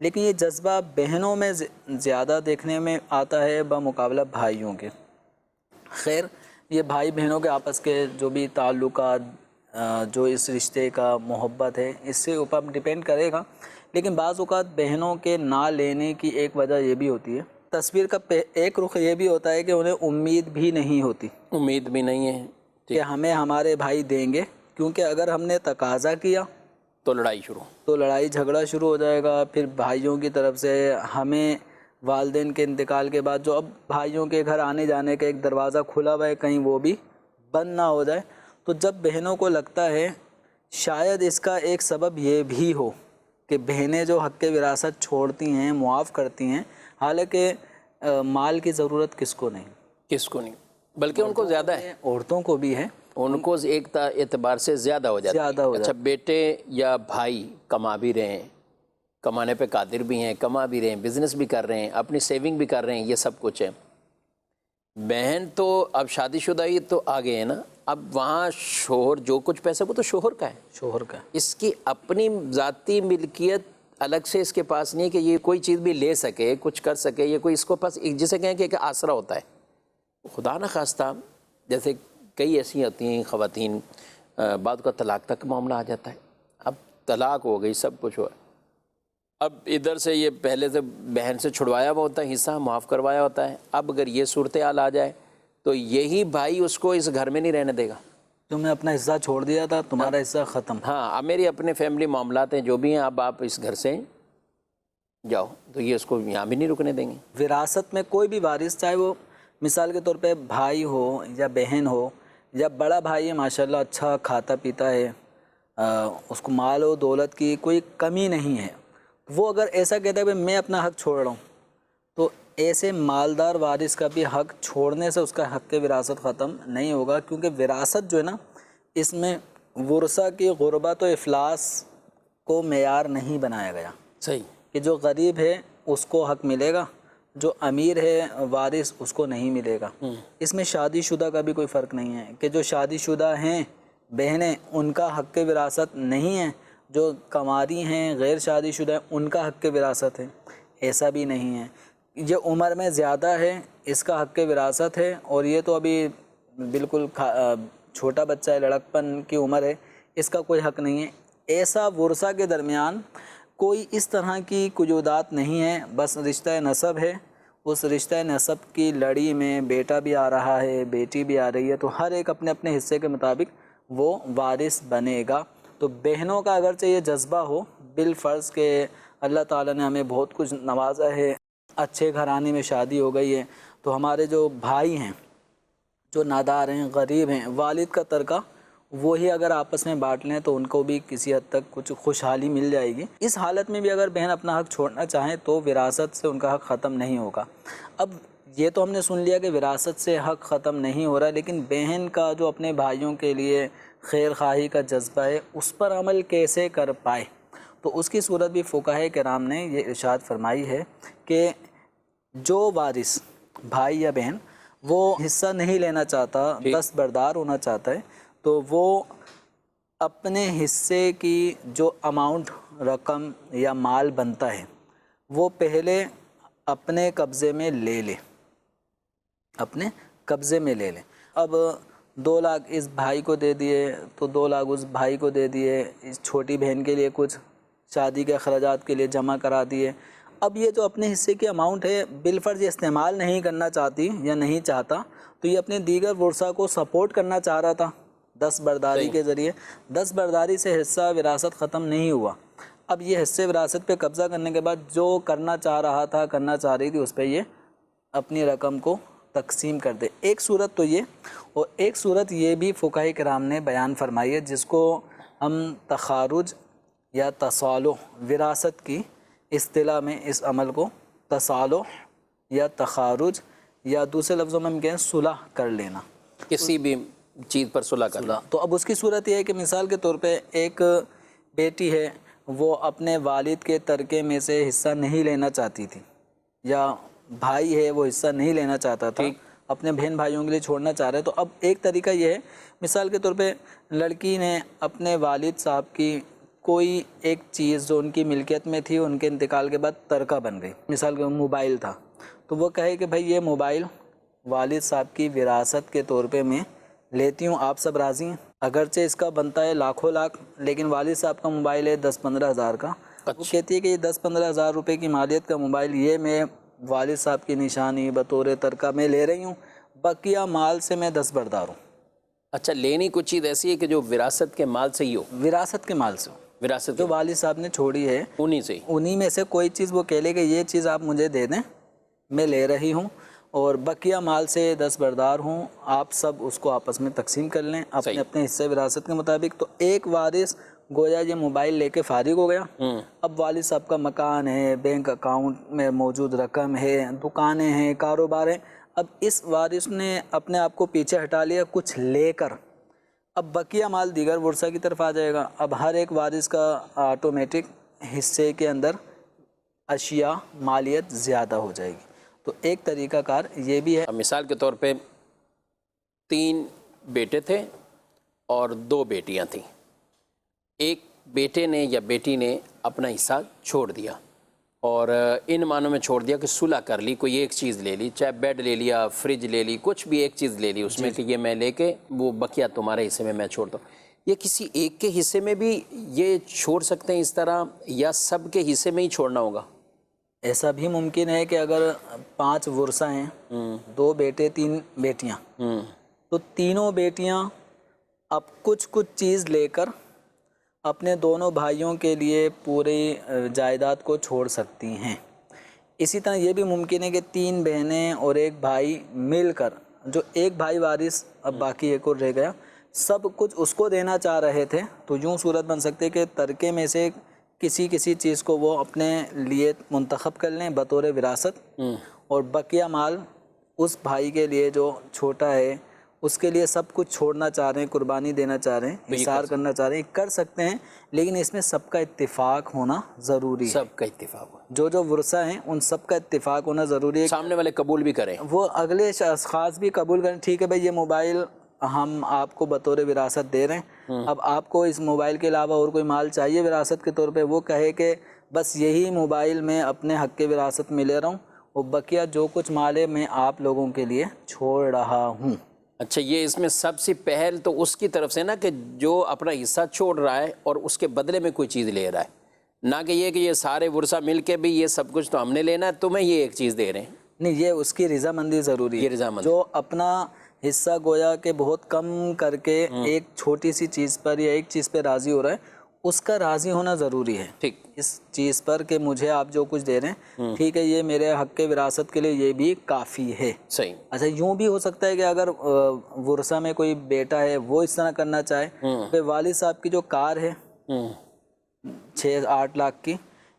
لیکن یہ جذبہ بہنوں میں زیادہ دیکھنے میں آتا ہے بمقابلہ بھائیوں کے۔ خیر یہ بھائی بہنوں کے آپس کے جو بھی تعلقات، جو اس رشتے کا محبت ہے، اس سے اوپر ڈپینڈ کرے گا، لیکن بعض اوقات بہنوں کے نہ لینے کی ایک وجہ یہ بھی ہوتی ہے، تصویر کا ایک رخ یہ بھی ہوتا ہے کہ انہیں امید بھی نہیں ہوتی، امید بھی نہیں ہے کہ ہمیں ہمارے بھائی دیں گے، کیونکہ اگر ہم نے تقاضا کیا تو لڑائی شروع۔ تو لڑائی جھگڑا شروع ہو جائے گا۔ پھر بھائیوں کی طرف سے ہمیں والدین کے انتقال کے بعد جو اب بھائیوں کے گھر آنے جانے کا ایک دروازہ کھلا ہوا ہے، کہیں وہ بھی بند نہ ہو جائے، تو جب بہنوں کو لگتا ہے، شاید اس کا ایک سبب یہ بھی ہو کہ بہنیں جو حق وراثت چھوڑتی ہیں، معاف کرتی ہیں، حالانکہ مال کی ضرورت کس کو نہیں، کس کو نہیں، بلکہ ان کو زیادہ ہے، عورتوں کو بھی ہے، ان کو ایک اعتبار سے زیادہ ہو جاتا زیادہ ہے۔ ہو اچھا بیٹے یا بھائی کما بھی رہے ہیں، کمانے پہ قادر بھی ہیں، کما بھی رہے ہیں، بزنس بھی کر رہے ہیں، اپنی سیونگ بھی کر رہے ہیں، یہ سب کچھ ہے۔ بہن تو اب شادی شدہ ہی تو آگے ہے نا، اب وہاں شوہر جو کچھ پیسہ وہ تو شوہر کا ہے، شوہر کا۔ اس کی اپنی ذاتی ملکیت الگ سے اس کے پاس نہیں ہے کہ یہ کوئی چیز بھی لے سکے، کچھ کر سکے، یہ کوئی اس کو پاس جسے کہیں کہ ایک آسرا ہوتا ہے۔ خدا نہ خواستہ جیسے کئی ایسی ہوتی ہیں خواتین، بعد کا طلاق تک معاملہ آ جاتا ہے، اب طلاق ہو گئی، سب کچھ ہوا، اب ادھر سے یہ پہلے سے بہن سے چھڑوایا ہوا ہوتا ہے، حصہ معاف کروایا ہوتا ہے، اب اگر یہ صورتحال آ جائے تو یہی بھائی اس کو اس گھر میں نہیں رہنے دے گا۔ تم نے اپنا حصہ چھوڑ دیا تھا، تمہارا حصہ ختم۔ ہاں اب میری اپنے فیملی معاملات ہیں جو بھی ہیں، اب آپ اس گھر سے جاؤ، تو یہ اس کو یہاں بھی نہیں رکنے دیں گے۔ وراثت میں کوئی بھی وارث، چاہے وہ مثال کے طور پہ بھائی ہو یا بہن ہو، یا بڑا بھائی ہے ماشاءاللہ اچھا کھاتا پیتا ہے، اس کو مال و دولت کی کوئی کمی نہیں ہے، وہ اگر ایسا کہتا ہے کہ میں اپنا حق چھوڑ رہا ہوں، تو ایسے مالدار وارث کا بھی حق چھوڑنے سے اس کا حق وراثت ختم نہیں ہوگا، کیونکہ وراثت جو ہے نا، اس میں ورثہ کی غربت و افلاس کو معیار نہیں بنایا گیا صحیح، کہ جو غریب ہے اس کو حق ملے گا، جو امیر ہے وارث اس کو نہیں ملے گا۔ اس میں شادی شدہ کا بھی کوئی فرق نہیں ہے کہ جو شادی شدہ ہیں بہنیں ان کا حق وراثت نہیں ہے، جو کنواری ہیں غیر شادی شدہ ہیں ان کا حق وراثت ہے، ایسا بھی نہیں ہے۔ یہ عمر میں زیادہ ہے اس کا حق وراثت ہے، اور یہ تو ابھی بالکل چھوٹا بچہ ہے، لڑکپن کی عمر ہے، اس کا کوئی حق نہیں ہے۔ ایسا ورثہ کے درمیان کوئی اس طرح کی قیودات نہیں ہے، بس رشتہ نسب ہے، اس رشتہ نسب کی لڑی میں بیٹا بھی آ رہا ہے، بیٹی بھی آ رہی ہے، تو ہر ایک اپنے اپنے حصے کے مطابق وہ وارث بنے گا۔ تو بہنوں کا اگرچہ یہ جذبہ ہو بالفرض کہ اللہ تعالیٰ نے ہمیں بہت کچھ نوازا ہے، اچھے گھرانے میں شادی ہو گئی ہے، تو ہمارے جو بھائی ہیں جو نادار ہیں، غریب ہیں، والد کا ترکہ وہی اگر آپس میں بانٹ لیں تو ان کو بھی کسی حد تک کچھ خوشحالی مل جائے گی۔ اس حالت میں بھی اگر بہن اپنا حق چھوڑنا چاہیں تو وراثت سے ان کا حق ختم نہیں ہوگا۔ اب یہ تو ہم نے سن لیا کہ وراثت سے حق ختم نہیں ہو رہا، لیکن بہن کا جو اپنے بھائیوں کے لیے خیر خواہی کا جذبہ ہے اس پر عمل کیسے کر پائے، تو اس کی صورت بھی فقہائے کرام نے یہ ارشاد فرمائی ہے کہ جو وارث بھائی یا بہن وہ حصہ نہیں لینا چاہتا، دستبردار ہونا چاہتا ہے، تو وہ اپنے حصے کی جو اماؤنٹ رقم یا مال بنتا ہے وہ پہلے اپنے قبضے میں لے لے، اپنے قبضے میں لے لے۔ اب 2 لاکھ اس بھائی کو دے دیے تو 2 لاکھ اس بھائی کو دے دیے، اس چھوٹی بہن کے لیے کچھ شادی کے اخراجات کے لیے جمع کرا دیے۔ اب یہ جو اپنے حصے کی اماؤنٹ ہے بالفرض یہ استعمال نہیں کرنا چاہتی یا نہیں چاہتا، تو یہ اپنے دیگر ورثہ کو سپورٹ کرنا چاہ رہا تھا دستبرداری کے ذریعے۔ دستبرداری سے حصہ وراثت ختم نہیں ہوا، اب یہ حصے وراثت پہ قبضہ کرنے کے بعد جو کرنا چاہ رہا تھا، کرنا چاہ رہی تھی، اس پہ یہ اپنی رقم کو تقسیم کر دے۔ ایک صورت تو یہ، اور ایک صورت یہ بھی فقہائے کرام نے بیان فرمائی ہے جس کو ہم تخارج یا تصالح، وراثت کی اصطلاح میں اس عمل کو تصالح یا تخارج یا دوسرے لفظوں میں ہم کہیں صلح کر لینا، کسی بھی چیز پر صلح کرنا۔ تو اب اس کی صورت یہ ہے کہ مثال کے طور پہ ایک بیٹی ہے، وہ اپنے والد کے ترکے میں سے حصہ نہیں لینا چاہتی تھی، یا بھائی ہے وہ حصہ نہیں لینا چاہتا تھا، اپنے بہن بھائیوں کے لیے چھوڑنا چاہ رہے، تو اب ایک طریقہ یہ ہے، مثال کے طور پہ لڑکی نے اپنے والد صاحب کی کوئی ایک چیز جو ان کی ملکیت میں تھی ان کے انتقال کے بعد ترکہ بن گئی، مثال کے موبائل تھا، تو وہ کہے کہ بھائی یہ موبائل والد صاحب کی وراثت کے طور پہ میں لیتی ہوں، آپ سب راضی ہیں؟ اگرچہ اس کا بنتا ہے لاکھوں لاکھ، لیکن والد صاحب کا موبائل ہے 10-15 ہزار کا، وہ کہتی ہے کہ یہ 10-15 ہزار روپے کی مالیت کا موبائل یہ میں والد صاحب کی نشانی بطور ترکہ میں لے رہی ہوں، بقیہ مال سے میں دستبردار ہوں۔ اچھا، لینی کچھ چیز ایسی ہے کہ جو وراثت کے مال سے ہی ہو، وراثت کے مال سے وراثت جو والد صاحب نے چھوڑی ہے انہی سے ہی۔ انہی میں سے کوئی چیز وہ کہہ لے کہ یہ چیز آپ مجھے دے دیں، میں لے رہی ہوں اور بقیہ مال سے دستبردار ہوں، آپ سب اس کو آپس میں تقسیم کر لیں اپنے اپنے حصے وراثت کے مطابق۔ تو ایک وارث گویا یہ موبائل لے کے فارغ ہو گیا، اب والد صاحب کا مکان ہے، بینک اکاؤنٹ میں موجود رقم ہے، دکانیں ہیں، کاروبار ہیں، اب اس وارث نے اپنے آپ کو پیچھے ہٹا لیا کچھ لے کر، اب بقیہ مال دیگر ورثہ کی طرف آ جائے گا۔ اب ہر ایک وارث کا آٹومیٹک حصے کے اندر اشیاء مالیت زیادہ ہو جائے گی۔ تو ایک طریقہ کار یہ بھی ہے۔ مثال کے طور پہ 3 بیٹے تھے اور 2 بیٹیاں تھیں، ایک بیٹے نے یا بیٹی نے اپنا حصہ چھوڑ دیا اور ان معنوں میں چھوڑ دیا کہ صلح کر لی، کوئی ایک چیز لے لی، چاہے بیڈ لے لیا، فریج لے لی، کچھ بھی ایک چیز لے لی اس میں کہ یہ میں لے کے وہ بقیہ تمہارے حصے میں چھوڑتا ہوں۔ یہ کسی ایک کے حصے میں بھی یہ چھوڑ سکتے ہیں اس طرح، یا سب کے حصے میں ہی چھوڑنا ہوگا؟ ایسا بھی ممکن ہے کہ اگر 5 ورثہ ہیں، 2 بیٹے 3 بیٹیاں، تو تینوں بیٹیاں اب کچھ چیز لے کر اپنے دونوں بھائیوں کے لیے پوری جائیداد کو چھوڑ سکتی ہیں۔ اسی طرح یہ بھی ممکن ہے کہ 3 بہنیں اور ایک بھائی مل کر، جو ایک بھائی وارث اب باقی ایک اور رہ گیا، سب کچھ اس کو دینا چاہ رہے تھے، تو یوں صورت بن سکتی ہے کہ ترکے میں سے کسی چیز کو وہ اپنے لیے منتخب کر لیں بطور وراثت، اور بقیہ مال اس بھائی کے لیے جو چھوٹا ہے اس کے لیے سب کچھ چھوڑنا چاہ رہے ہیں، قربانی دینا چاہ رہے ہیں، اثار کرنا چاہ رہے ہیں، کر سکتے ہیں، لیکن اس میں سب کا اتفاق ہونا ضروری ہے۔ سب کا اتفاق ہو، جو ورثہ ہیں ان سب کا اتفاق ہونا ضروری ہے، سامنے والے قبول بھی کریں، وہ اگلے اشخاص بھی قبول کریں، ٹھیک ہے بھائی یہ موبائل ہم آپ کو بطور وراثت دے رہے ہیں، اب آپ کو اس موبائل کے علاوہ اور کوئی مال چاہیے وراثت کے طور پہ، وہ کہے کہ بس یہی موبائل میں اپنے حق کے وراثت میں لے رہا ہوں، اور بقیہ جو کچھ مال ہے میں آپ لوگوں کے لیے چھوڑ رہا ہوں۔ اچھا، یہ اس میں سب سے پہل تو اس کی طرف سے نا کہ جو اپنا حصہ چھوڑ رہا ہے اور اس کے بدلے میں کوئی چیز لے رہا ہے، نہ کہ یہ سارے ورثہ مل کے بھی یہ سب کچھ تو ہم نے لینا ہے، تمہیں یہ ایک چیز دے رہے ہیں۔ نہیں، یہ اس کی رضامندی ضروری ہے، یہ رضامندی، جو اپنا حصہ گویا کہ بہت کم کر کے ایک چھوٹی سی چیز پر یا ایک چیز پہ راضی ہو رہا ہے، اس کا راضی ہونا ضروری ہے ٹھیک، اس چیز پر کہ مجھے آپ جو کچھ دے رہے ہیں ٹھیک ہے، یہ میرے حق کے وراثت کے لیے یہ بھی کافی ہے۔ صحیح۔ اچھا، یوں بھی ہو سکتا ہے کہ اگر ورثہ میں کوئی بیٹا ہے وہ اس طرح کرنا چاہے کہ والد صاحب کی جو کار ہے 6-8 لاکھ کی،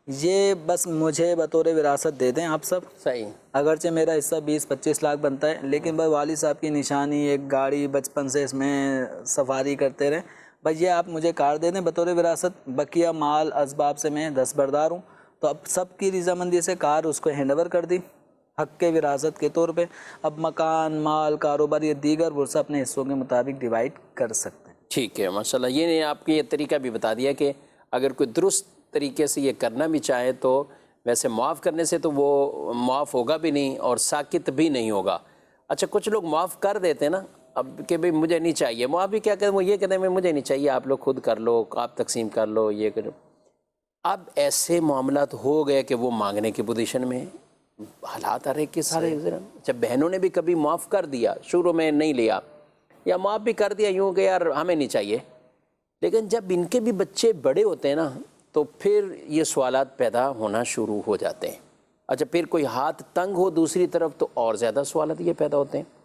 یہ بس مجھے بطور وراثت دے دیں آپ سب، صحیح، اگرچہ میرا حصہ 20-25 لاکھ بنتا ہے، لیکن بھائی والد صاحب کی نشانی ایک گاڑی بچپن سے اس میں سفاری کرتے رہے، بھائی یہ آپ مجھے کار دے دیں بطور وراثت، بقیہ مال اسباب سے میں دستبردار ہوں۔ تو اب سب کی رضامندی سے کار اس کو ہینڈ اوور کر دی حق کے وراثت کے طور پہ، اب مکان، مال، کاروبار یہ دیگر ورثہ اپنے حصوں کے مطابق ڈیوائڈ کر سکتے ہیں۔ ٹھیک ہے، ماشاءاللہ، یہ نے آپ کی یہ طریقہ بھی بتا دیا کہ اگر کوئی درست طریقے سے یہ کرنا بھی چاہے تو ویسے معاف کرنے سے تو وہ معاف ہوگا بھی نہیں اور ساکت بھی نہیں ہوگا۔ اچھا، کچھ لوگ معاف کر دیتے ہیں نا، اب کہ بھئی مجھے نہیں چاہیے، معاف بھی کیا کہتے ہیں، وہ یہ کہتے ہیں مجھے نہیں چاہیے، آپ لوگ خود کر لو، آپ تقسیم کر لو، یہ کرو۔ اب ایسے معاملات ہو گئے کہ وہ مانگنے کی پوزیشن میں، حالات آ رہے کہ سارے، اچھا بہنوں نے بھی کبھی معاف کر دیا، شروع میں نہیں لیا، یا معاف بھی کر دیا یوں کہ یار ہمیں نہیں چاہیے، لیکن جب ان کے بھی بچے بڑے ہوتے ہیں نا تو پھر یہ سوالات پیدا ہونا شروع ہو جاتے ہیں۔ اچھا، پھر کوئی ہاتھ تنگ ہو دوسری طرف تو اور زیادہ سوالات یہ پیدا ہوتے ہیں۔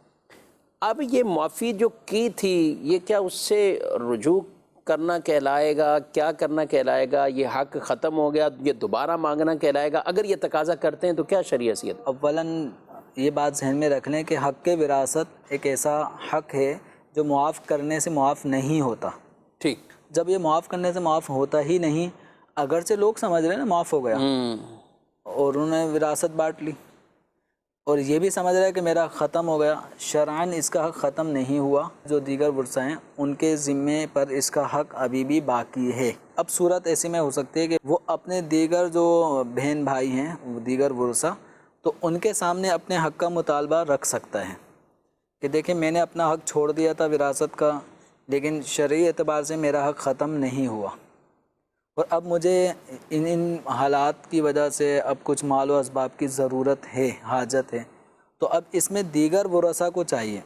اب یہ معافی جو کی تھی، یہ کیا اس سے رجوع کرنا کہلائے گا، کیا کرنا کہلائے گا، یہ حق ختم ہو گیا، یہ دوبارہ مانگنا کہلائے گا؟ اگر یہ تقاضا کرتے ہیں تو کیا شرعی حیثیت؟ اولاً یہ بات ذہن میں رکھ لیں کہ حق کے وراثت ایک ایسا حق ہے جو معاف کرنے سے معاف نہیں ہوتا۔ ٹھیک، جب یہ معاف کرنے سے معاف ہوتا ہی نہیں، اگرچہ لوگ سمجھ رہے ہیں نا معاف ہو گیا اور انہوں نے وراثت بانٹ لی، اور یہ بھی سمجھ رہا ہے کہ میرا ختم ہو گیا، شرعاً اس کا حق ختم نہیں ہوا، جو دیگر ورثہ ہیں ان کے ذمے پر اس کا حق ابھی بھی باقی ہے۔ اب صورت ایسی میں ہو سکتی ہے کہ وہ اپنے دیگر جو بہن بھائی ہیں دیگر ورثہ تو ان کے سامنے اپنے حق کا مطالبہ رکھ سکتا ہے کہ دیکھیں میں نے اپنا حق چھوڑ دیا تھا وراثت کا، لیکن شرعی اعتبار سے میرا حق ختم نہیں ہوا، اور اب مجھے ان حالات کی وجہ سے اب کچھ مال و اسباب کی ضرورت ہے، حاجت ہے، تو اب اس میں دیگر ورثہ کو چاہیے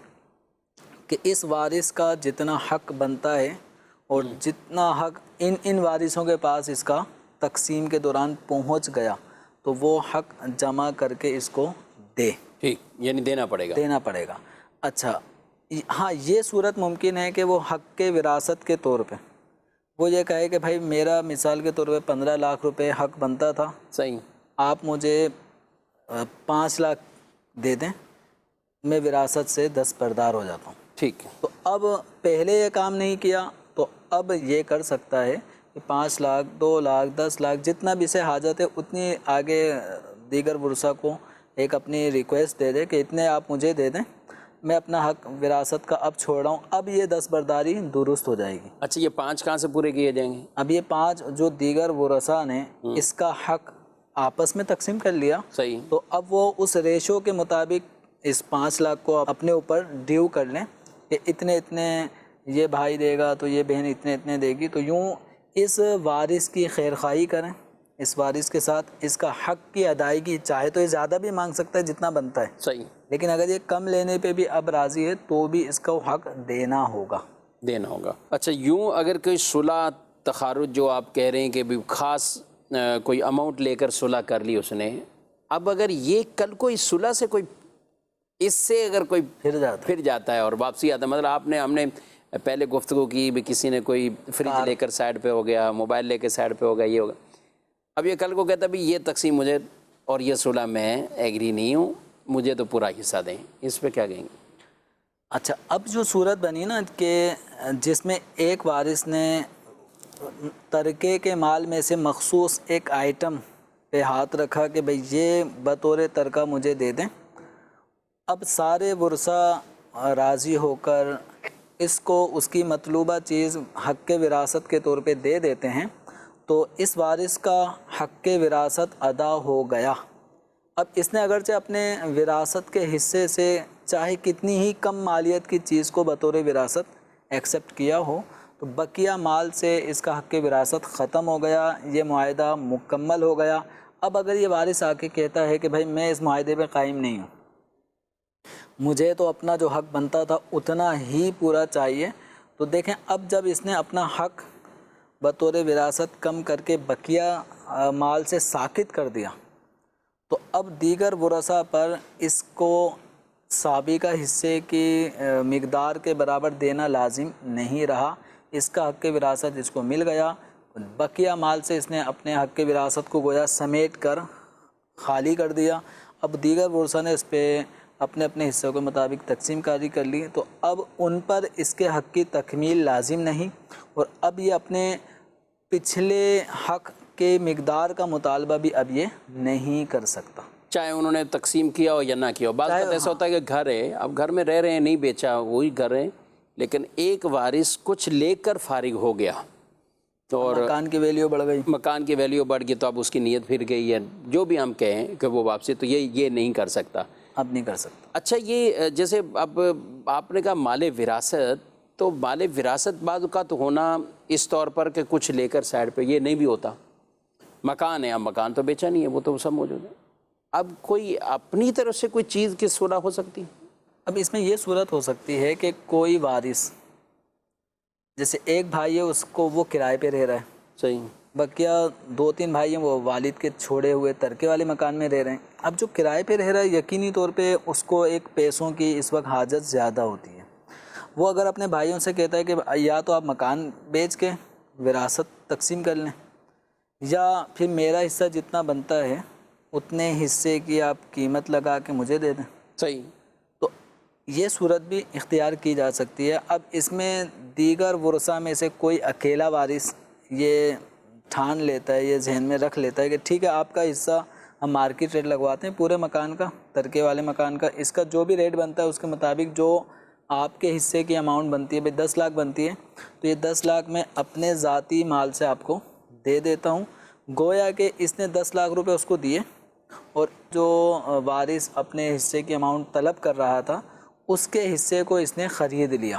کہ اس وارث کا جتنا حق بنتا ہے اور جتنا حق ان وارثوں کے پاس اس کا تقسیم کے دوران پہنچ گیا تو وہ حق جمع کر کے اس کو دے، ٹھیک، یعنی دینا پڑے گا۔ اچھا ہاں، یہ صورت ممکن ہے کہ وہ حق کے وراثت کے طور پہ وہ یہ کہے کہ بھائی میرا مثال کے طور پہ 15 لاکھ روپے حق بنتا تھا، صحیح، آپ مجھے 5 لاکھ دے دیں، میں وراثت سے دستبردار ہو جاتا ہوں۔ ٹھیک ہے، تو اب پہلے یہ کام نہیں کیا تو اب یہ کر سکتا ہے کہ 5 لاکھ 2 لاکھ 10 لاکھ جتنا بھی سے حاجت ہے اتنی آگے دیگر ورثہ کو ایک اپنی ریکویسٹ دے دے کہ اتنے آپ مجھے دے دیں، میں اپنا حق وراثت کا اب چھوڑ رہا ہوں، اب یہ دستبرداری درست ہو جائے گی۔ اچھا یہ 5 کہاں سے پورے کیے جائیں گے؟ اب یہ 5 جو دیگر ورثہ نے اس کا حق آپس میں تقسیم کر لیا، صحیح، تو اب وہ اس ریشو کے مطابق اس 5 لاکھ کو اپنے اوپر ڈیو کر لیں کہ اتنے یہ بھائی دے گا تو یہ بہن اتنے دے گی، تو یوں اس وارث کی خیرخواہی کریں، اس وارث کے ساتھ اس کا حق کی ادائیگی، چاہے تو یہ زیادہ بھی مانگ سکتا ہے جتنا بنتا ہے، صحیح، لیکن اگر یہ کم لینے پہ بھی اب راضی ہے تو بھی اس کو حق دینا ہوگا۔ اچھا یوں اگر کوئی صلح تخارج جو آپ کہہ رہے ہیں کہ بھی خاص کوئی اماؤنٹ لے کر صلح کر لی اس نے، اب اگر یہ کل کوئی صلح سے کوئی اس سے اگر کوئی پھر جاتا ہے اور واپسی آتا ہے، مطلب ہم نے پہلے گفتگو کی بھی کسی نے کوئی فریج لے کر سائڈ پہ ہو گیا، موبائل لے کے سائڈ پہ ہو گیا، یہ ہوگا، اب یہ کل کو کہتا ہے بھی یہ تقسیم مجھے اور یہ صلح میں ایگری نہیں ہوں، مجھے تو پورا حصہ دیں، اس پہ کیا کہیں گے؟ اچھا اب جو صورت بنی نا کہ جس میں ایک وارث نے ترکے کے مال میں سے مخصوص ایک آئٹم پہ ہاتھ رکھا کہ بھئی یہ بطور ترکہ مجھے دے دیں، اب سارے ورثہ راضی ہو کر اس کو اس کی مطلوبہ چیز حق کے وراثت کے طور پہ دے دیتے ہیں، تو اس وارث کا حق کے وراثت ادا ہو گیا۔ اب اس نے اگرچہ اپنے وراثت کے حصے سے چاہے کتنی ہی کم مالیت کی چیز کو بطور وراثت ایکسیپٹ کیا ہو، تو بقیہ مال سے اس کا حق وراثت ختم ہو گیا، یہ معاہدہ مکمل ہو گیا۔ اب اگر یہ وارث آ کے کہتا ہے کہ بھائی میں اس معاہدے پہ قائم نہیں ہوں، مجھے تو اپنا جو حق بنتا تھا اتنا ہی پورا چاہیے، تو دیکھیں اب جب اس نے اپنا حق بطور وراثت کم کر کے بقیہ مال سے ساقط کر دیا، تو اب دیگر ورثہ پر اس کو سابقہ حصے کی مقدار کے برابر دینا لازم نہیں رہا، اس کا حق وراثت اس کو مل گیا، بقیہ مال سے اس نے اپنے حق وراثت کو گویا سمیٹ کر خالی کر دیا۔ اب دیگر ورثہ نے اس پہ اپنے اپنے حصوں کے مطابق تقسیم کاری کر لی، تو اب ان پر اس کے حق کی تکمیل لازم نہیں، اور اب یہ اپنے پچھلے حق کے مقدار کا مطالبہ بھی اب یہ نہیں کر سکتا، چاہے انہوں نے تقسیم کیا ہو یا نہ کیا ہو۔ بعض وقت ایسا ہوتا ہے کہ گھر ہے، اب گھر میں رہ رہے ہیں، نہیں بیچا، وہی گھر ہے، لیکن ایک وارث کچھ لے کر فارغ ہو گیا اور مکان کی ویلیو بڑھ گئی، مکان کی ویلیو بڑھ گئی، تو اب اس کی نیت پھر گئی ہے، جو بھی ہم کہیں کہ وہ واپسی، تو یہ نہیں کر سکتا، اب نہیں کر سکتا۔ اچھا یہ جیسے اب آپ نے کہا مال وراثت، تو مال وراثت بعض اوقات ہونا اس طور پر کہ کچھ لے کر سائڈ پہ، یہ نہیں بھی ہوتا، مکان ہے، اب مکان تو بیچا نہیں ہے، وہ تو سب موجود ہے، اب کوئی اپنی طرف سے کوئی چیز کی صلح ہو سکتی ہے؟ اب اس میں یہ صورت ہو سکتی ہے کہ کوئی وارث، جیسے ایک بھائی ہے اس کو وہ کرائے پہ رہ رہا ہے، صحیح، بقیہ 2-3 بھائی ہیں وہ والد کے چھوڑے ہوئے ترکے والے مکان میں رہ رہے ہیں۔ اب جو کرائے پہ رہ رہا ہے یقینی طور پہ اس کو ایک پیسوں کی اس وقت حاجت زیادہ ہوتی ہے، وہ اگر اپنے بھائیوں سے کہتا ہے کہ یا تو آپ مکان بیچ کے وراثت تقسیم کر لیں، یا پھر میرا حصہ جتنا بنتا ہے اتنے حصے کی آپ قیمت لگا کے مجھے دے دیں، صحیح، تو یہ صورت بھی اختیار کی جا سکتی ہے۔ اب اس میں دیگر ورثہ میں سے کوئی اکیلا وارث یہ ٹھان لیتا ہے، یہ ذہن میں رکھ لیتا ہے کہ ٹھیک ہے آپ کا حصہ ہم مارکیٹ ریٹ لگواتے ہیں پورے مکان کا، ترکے والے مکان کا، اس کا جو بھی ریٹ بنتا ہے اس کے مطابق جو آپ کے حصے کی اماؤنٹ بنتی ہے بھائی 10 لاکھ بنتی ہے، تو یہ 10 لاکھ میں اپنے ذاتی مال سے آپ کو دے دیتا ہوں، گویا کہ اس نے 10 لاکھ روپے اس کو دیے، اور جو وارث اپنے حصے کی اماؤنٹ طلب کر رہا تھا اس کے حصے کو اس نے خرید لیا۔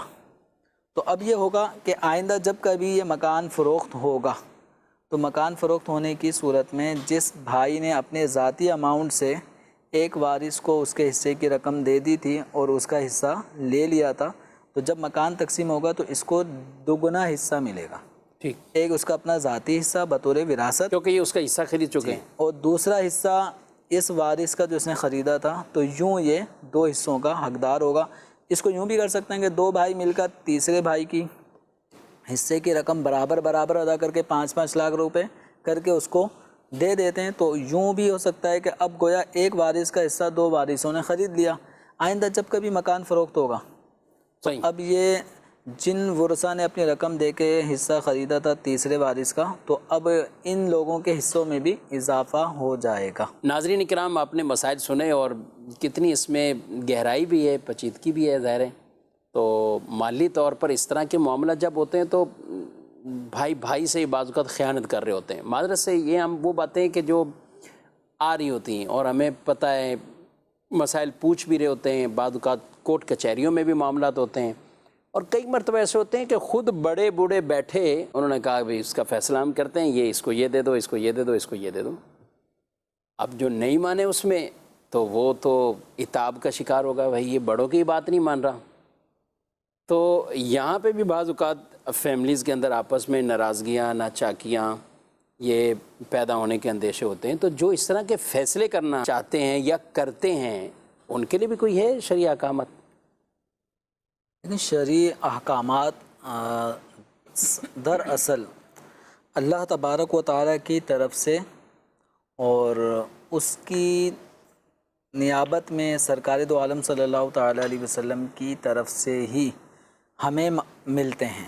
تو اب یہ ہوگا کہ آئندہ جب کبھی یہ مکان فروخت ہوگا تو مکان فروخت ہونے کی صورت میں جس بھائی نے اپنے ذاتی اماؤنٹ سے ایک وارث کو اس کے حصے کی رقم دے دی تھی اور اس کا حصہ لے لیا تھا، تو جب مکان تقسیم ہوگا تو اس کو دوگنا حصہ ملے گا، ٹھیک، ایک اس کا اپنا ذاتی حصہ بطور وراثت، کیونکہ یہ اس کا حصہ خرید چکے ہیں، اور دوسرا حصہ اس وارث کا جو اس نے خریدا تھا، تو یوں یہ 2 حصوں کا حقدار ہوگا۔ اس کو یوں بھی کر سکتے ہیں کہ 2 بھائی مل کر تیسرے بھائی کی حصے کی رقم برابر ادا کر کے 5-5 لاکھ روپے کر کے اس کو دے دیتے ہیں، تو یوں بھی ہو سکتا ہے کہ اب گویا ایک وارث کا حصہ 2 وارثوں نے خرید لیا، آئندہ جب کبھی مکان فروخت ہوگا صحیح، اب یہ جن ورثاء نے اپنی رقم دے کے حصہ خریدا تھا تیسرے وارث کا، تو اب ان لوگوں کے حصوں میں بھی اضافہ ہو جائے گا۔ ناظرین کرام، آپ نے مسائل سنے اور کتنی اس میں گہرائی بھی ہے، پیچیدگی بھی ہے ظاہر ہے۔ تو مالی طور پر اس طرح کے معاملہ جب ہوتے ہیں تو بھائی سے بعض اوقات خیانت کر رہے ہوتے ہیں۔ معذرت سے یہ ہم وہ باتیں کہ جو آ رہی ہوتی ہیں اور ہمیں پتہ ہے، مسائل پوچھ بھی رہے ہوتے ہیں، بعض اوقات کورٹ کچہریوں میں بھی معاملات ہوتے ہیں، اور کئی مرتبہ ایسے ہوتے ہیں کہ خود بڑے بوڑھے بیٹھے انہوں نے کہا بھائی اس کا فیصلہ ہم کرتے ہیں، یہ اس کو یہ دے دو، اس کو یہ دے دو، اس کو یہ دے دو۔ اب جو نہیں مانے اس میں تو وہ تو عتاب کا شکار ہوگا، بھائی یہ بڑوں کی بات نہیں مان رہا۔ تو یہاں پہ بھی بعض اوقات فیملیز کے اندر آپس میں ناراضگیاں، ناچاکیاں یہ پیدا ہونے کے اندیشے ہوتے ہیں۔ تو جو اس طرح کے فیصلے کرنا چاہتے ہیں یا کرتے ہیں ان کے لیے بھی کوئی ہے شرعی احکامات؟ لیکن شرعی احکامات دراصل اللہ تبارک و تعالیٰ کی طرف سے اور اس کی نیابت میں سرکار دو عالم صلی اللہ تعالیٰ علیہ وسلم کی طرف سے ہی ہمیں ملتے ہیں۔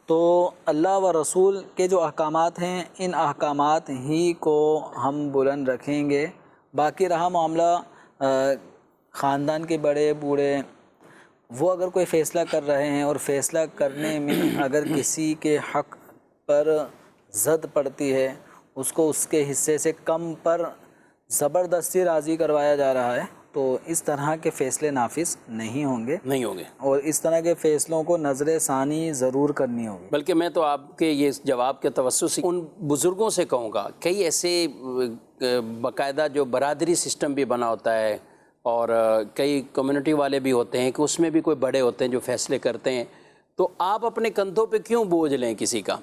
تو اللہ و رسول کے جو احکامات ہیں ان احکامات ہی کو ہم بلند رکھیں گے۔ باقی رہا معاملہ خاندان کے بڑے بوڑھے، وہ اگر کوئی فیصلہ کر رہے ہیں اور فیصلہ کرنے میں اگر کسی کے حق پر زد پڑتی ہے، اس کو اس کے حصے سے کم پر زبردستی راضی کروایا جا رہا ہے، تو اس طرح کے فیصلے نافذ نہیں ہوں گے، اور اس طرح کے فیصلوں کو نظر ثانی ضرور کرنی ہوگی۔ بلکہ میں تو آپ کے یہ جواب کے توسط سے ان بزرگوں سے کہوں گا، کئی ایسے باقاعدہ جو برادری سسٹم بھی بنا ہوتا ہے اور کئی کمیونٹی والے بھی ہوتے ہیں کہ اس میں بھی کوئی بڑے ہوتے ہیں جو فیصلے کرتے ہیں، تو آپ اپنے کندھوں پہ کیوں بوجھ لیں کسی کا؟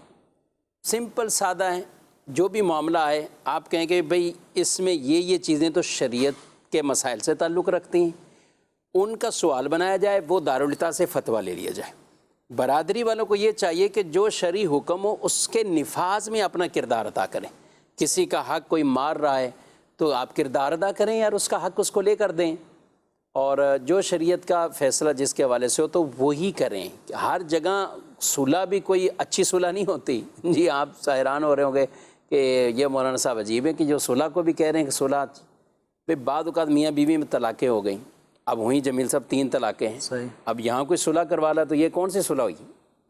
سمپل سادہ ہے، جو بھی معاملہ ہے آپ کہیں کہ بھئی اس میں یہ چیزیں تو شریعت کے مسائل سے تعلق رکھتی ہیں، ان کا سوال بنایا جائے، وہ دارالفتہ سے فتویٰ لے لیا جائے۔ برادری والوں کو یہ چاہیے کہ جو شرعی حکم ہو اس کے نفاذ میں اپنا کردار ادا کریں۔ کسی کا حق کوئی مار رہا ہے تو آپ کردار ادا کریں یار، اس کا حق اس کو لے کر دیں، اور جو شریعت کا فیصلہ جس کے حوالے سے ہو تو وہی کریں۔ ہر جگہ صلح بھی کوئی اچھی صلح نہیں ہوتی۔ جی آپ حیران ہو رہے ہوں گے کہ یہ مولانا صاحب عجیب ہے کہ جو صلح کو بھی کہہ رہے ہیں کہ صلح، پھر بعض اوقات میاں بیوی میں طلاقیں ہو گئیں، اب ہوئی جمیل صاحب 3 طلاقیں ہیں، صحیح، اب یہاں کوئی صلح کروا لا تو یہ کون سی صلح ہوئی؟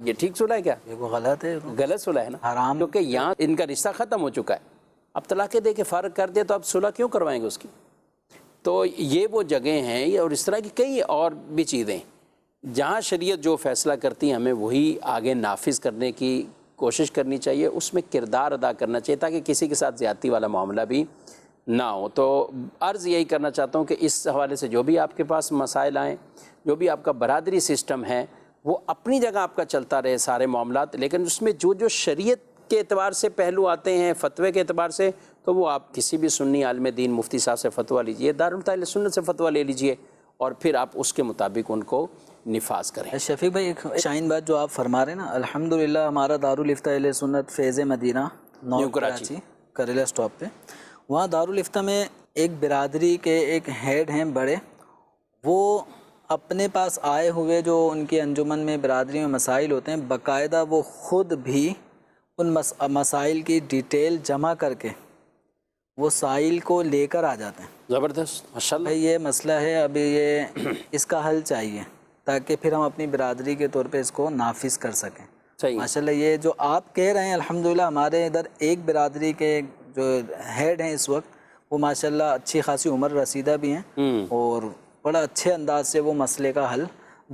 یہ ٹھیک صلح ہے کیا؟ یہ وہ غلط ہے، غلط صلح ہے نا، حرام، کیونکہ یہاں ان کا رشتہ ختم ہو چکا ہے، اب طلاقیں دے کے فارغ کر دیا تو اب صلح کیوں کروائیں گے اس کی؟ تو یہ وہ جگہیں ہیں، اور اس طرح کی کئی اور بھی چیزیں جہاں شریعت جو فیصلہ کرتی ہے ہمیں وہی آگے نافذ کرنے کی کوشش کرنی چاہیے، اس میں کردار ادا کرنا چاہیے تاکہ کسی کے ساتھ زیادتی والا معاملہ بھی نہ ہو۔ تو عرض یہی کرنا چاہتا ہوں کہ اس حوالے سے جو بھی آپ کے پاس مسائل آئیں، جو بھی آپ کا برادری سسٹم ہے وہ اپنی جگہ آپ کا چلتا رہے سارے معاملات، لیکن اس میں جو شریعت کے اعتبار سے پہلو آتے ہیں، فتوے کے اعتبار سے، تو وہ آپ کسی بھی سنی عالم دین مفتی صاحب سے فتویٰ لیجئے، دارالفتہ سنت سے فتویٰ لے لیجئے، اور پھر آپ اس کے مطابق ان کو نفاذ کریں۔ شفیق بھائی ایک شائن بات جو آپ فرما رہے ہیں نا، الحمدللہ ہمارا دارالفتہ اہل سنت فیض مدینہ نیو کراچی کریلا سٹاپ پہ، وہاں دارالفتہ میں ایک برادری کے ایک ہیڈ ہیں بڑے، وہ اپنے پاس آئے ہوئے جو ان کی انجمن میں برادری میں مسائل ہوتے ہیں، باقاعدہ وہ خود بھی ان مسائل کی ڈیٹیل جمع کر کے وہ سائل کو لے کر آ جاتے ہیں۔ زبردست، ماشاءاللہ۔ بھائی یہ مسئلہ ہے، ابھی یہ اس کا حل چاہیے، تاکہ پھر ہم اپنی برادری کے طور پہ اس کو نافذ کر سکیں۔ صحیح، ماشاءاللہ یہ جو آپ کہہ رہے ہیں الحمدللہ ہمارے ادھر ایک برادری کے جو ہیڈ ہیں اس وقت وہ ماشاءاللہ اچھی خاصی عمر رسیدہ بھی ہیں اور بڑا اچھے انداز سے وہ مسئلے کا حل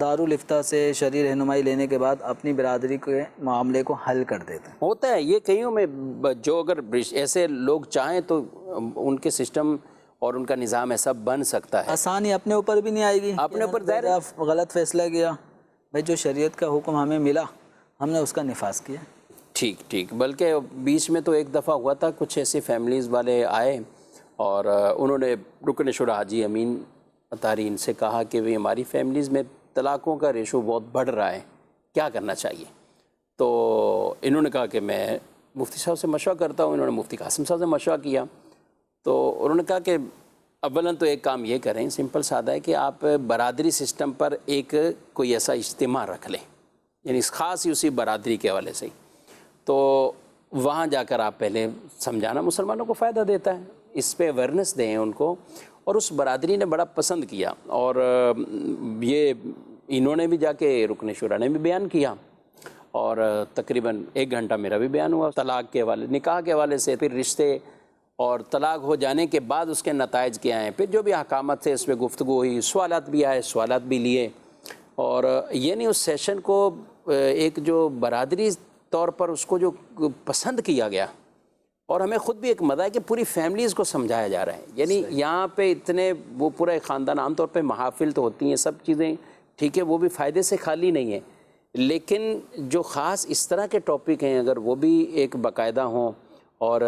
دارالفتہ سے شرعی رہنمائی لینے کے بعد اپنی برادری کے معاملے کو حل کر دیتے ہیں۔ ہوتا ہے یہ کئیوں میں، جو اگر ایسے لوگ چاہیں تو ان کے سسٹم اور ان کا نظام ایسا بن سکتا ہے۔ آسانی اپنے اوپر بھی نہیں آئے گی، اپنے اوپر ظاہر غلط فیصلہ کیا بھائی، جو شریعت کا حکم ہمیں ملا ہم نے اس کا نفاذ کیا۔ ٹھیک، بلکہ بیچ میں تو ایک دفعہ ہوا تھا، کچھ ایسی فیملیز والے آئے اور انہوں نے رکن شورا حاجی امین اطہری ان سے کہا کہ وہ ہماری فیملیز میں طلاقوں کا ریشو بہت بڑھ رہا ہے، کیا کرنا چاہیے؟ تو انہوں نے کہا کہ میں مفتی صاحب سے مشورہ کرتا ہوں۔ انہوں نے مفتی قاسم صاحب سے مشورہ کیا تو انہوں نے کہا کہ اولاً تو ایک کام یہ کریں، سمپل سادہ ہے کہ آپ برادری سسٹم پر ایک کوئی ایسا اجتماع رکھ لیں، یعنی خاص ہی اسی برادری کے حوالے سے، تو وہاں جا کر آپ پہلے سمجھانا مسلمانوں کو فائدہ دیتا ہے، اس پہ اویئرنیس دیں ان کو، اور اس برادری نے بڑا پسند کیا، اور یہ انہوں نے بھی جا کے رکن شورا نے بھی بیان کیا، اور تقریباً 1 گھنٹہ میرا بھی بیان ہوا طلاق کے حوالے، نکاح کے حوالے سے، پھر رشتے اور طلاق ہو جانے کے بعد اس کے نتائج کیا ہیں، پھر جو بھی احکامات تھے اس پہ گفتگو ہوئی، سوالات بھی آئے، سوالات بھی لیے، اور یہ نہیں اس سیشن کو ایک جو برادری طور پر اس کو جو پسند کیا گیا، اور ہمیں خود بھی ایک مزہ ہے کہ پوری فیملیز کو سمجھایا جا رہا ہے، یعنی یہاں پہ اتنے وہ پورا ایک خاندان، عام طور پہ محافل تو ہوتی ہیں سب چیزیں ٹھیک ہے، وہ بھی فائدے سے خالی نہیں ہیں، لیکن جو خاص اس طرح کے ٹاپک ہیں اگر وہ بھی ایک باقاعدہ ہوں، اور